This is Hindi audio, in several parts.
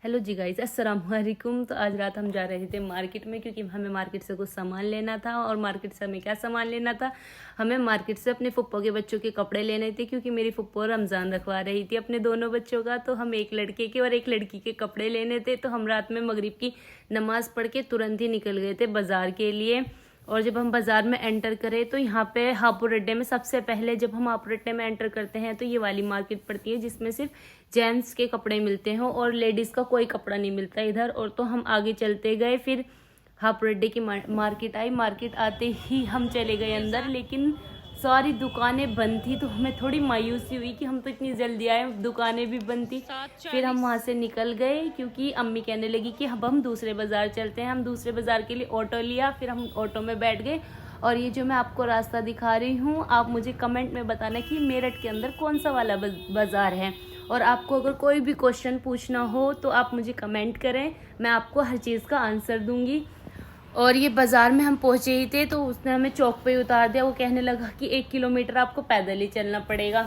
हेलो जी गाइस, अस्सलाम वालेकुम। तो आज रात हम जा रहे थे मार्केट में, क्योंकि हमें मार्केट से कुछ सामान लेना था। और मार्केट से हमें क्या सामान लेना था, हमें मार्केट से अपने फुप्पो के बच्चों के कपड़े लेने थे, क्योंकि मेरी फुप्पो रमज़ान रखवा रही थी अपने दोनों बच्चों का। तो हम एक लड़के के और एक लड़की के कपड़े लेने थे। तो हम रात में मगरिब की नमाज़ पढ़ के तुरंत ही निकल गए थे बाज़ार के लिए। और जब हम बाज़ार में एंटर करें तो यहाँ पे हापुड़ अड्डे में सबसे पहले जब हम हापुड़ अड्डे में एंटर करते हैं तो ये वाली मार्केट पड़ती है, जिसमें सिर्फ जेंट्स के कपड़े मिलते हैं और लेडीज़ का कोई कपड़ा नहीं मिलता इधर। और तो हम आगे चलते गए, फिर हापुड़ अड्डे की मार्केट आई। मार्केट आते ही हम चले गए अंदर, लेकिन सारी दुकानें बंद थी। तो हमें थोड़ी मायूसी हुई कि हम तो इतनी जल्दी आए, दुकानें भी बंद थी। फिर हम वहाँ से निकल गए, क्योंकि अम्मी कहने लगी कि अब हम दूसरे बाज़ार चलते हैं। हम दूसरे बाज़ार के लिए ऑटो लिया, फिर हम ऑटो में बैठ गए। और ये जो मैं आपको रास्ता दिखा रही हूँ, आप मुझे कमेंट में बताना कि मेरठ के अंदर कौन सा वाला बाज़ार है। और आपको अगर कोई भी क्वेश्चन पूछना हो तो आप मुझे कमेंट करें, मैं आपको हर चीज़ का आंसर दूंगी। और ये बाज़ार में हम पहुँचे ही थे तो उसने हमें चौक पे उतार दिया। वो कहने लगा कि 1 किलोमीटर आपको पैदल ही चलना पड़ेगा।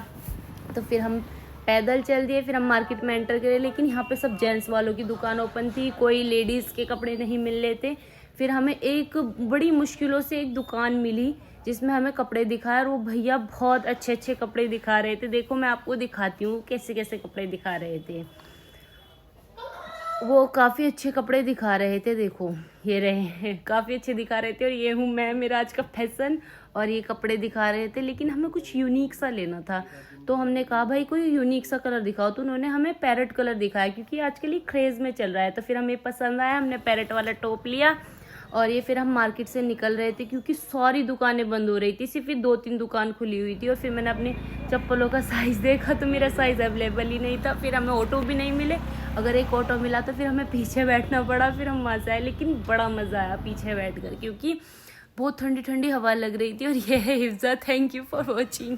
तो फिर हम पैदल चल दिए, फिर हम मार्केट में एंटर करे। लेकिन यहाँ पे सब जेंट्स वालों की दुकान ओपन थी, कोई लेडीज़ के कपड़े नहीं मिल रहे थे। फिर हमें एक बड़ी मुश्किलों से एक दुकान मिली जिसमें हमें कपड़े दिखाए, और वो भैया बहुत अच्छे अच्छे कपड़े दिखा रहे थे। देखो मैं आपको दिखाती हूँ कैसे कैसे कपड़े दिखा रहे थे। वो काफ़ी अच्छे कपड़े दिखा रहे थे, देखो ये रहे हैं, काफ़ी अच्छे दिखा रहे थे। और ये हूँ मैं, मेरा आज का फैशन। और ये कपड़े दिखा रहे थे, लेकिन हमें कुछ यूनिक सा लेना था। तो हमने कहा भाई कोई यूनिक सा कलर दिखाओ। तो उन्होंने हमें पैरेट कलर दिखाया, क्योंकि आजकल ये क्रेज़ में चल रहा है। तो फिर हमें पसंद आया, हमने पैरेट वाला टॉप लिया। और ये फिर हम मार्केट से निकल रहे थे, क्योंकि सारी दुकानें बंद हो रही थी, सिर्फ ये 2-3 दुकान खुली हुई थी। और फिर मैंने अपने चप्पलों का साइज़ देखा तो मेरा साइज़ अवेलेबल ही नहीं था। फिर हमें ऑटो भी नहीं मिले, अगर एक ऑटो मिला तो फिर हमें पीछे बैठना पड़ा। फिर हम वहाँ से आए, लेकिन बड़ा मज़ा आया पीछे बैठ कर, क्योंकि बहुत ठंडी ठंडी हवा लग रही थी। और ये है Hifza. Thank you for watching.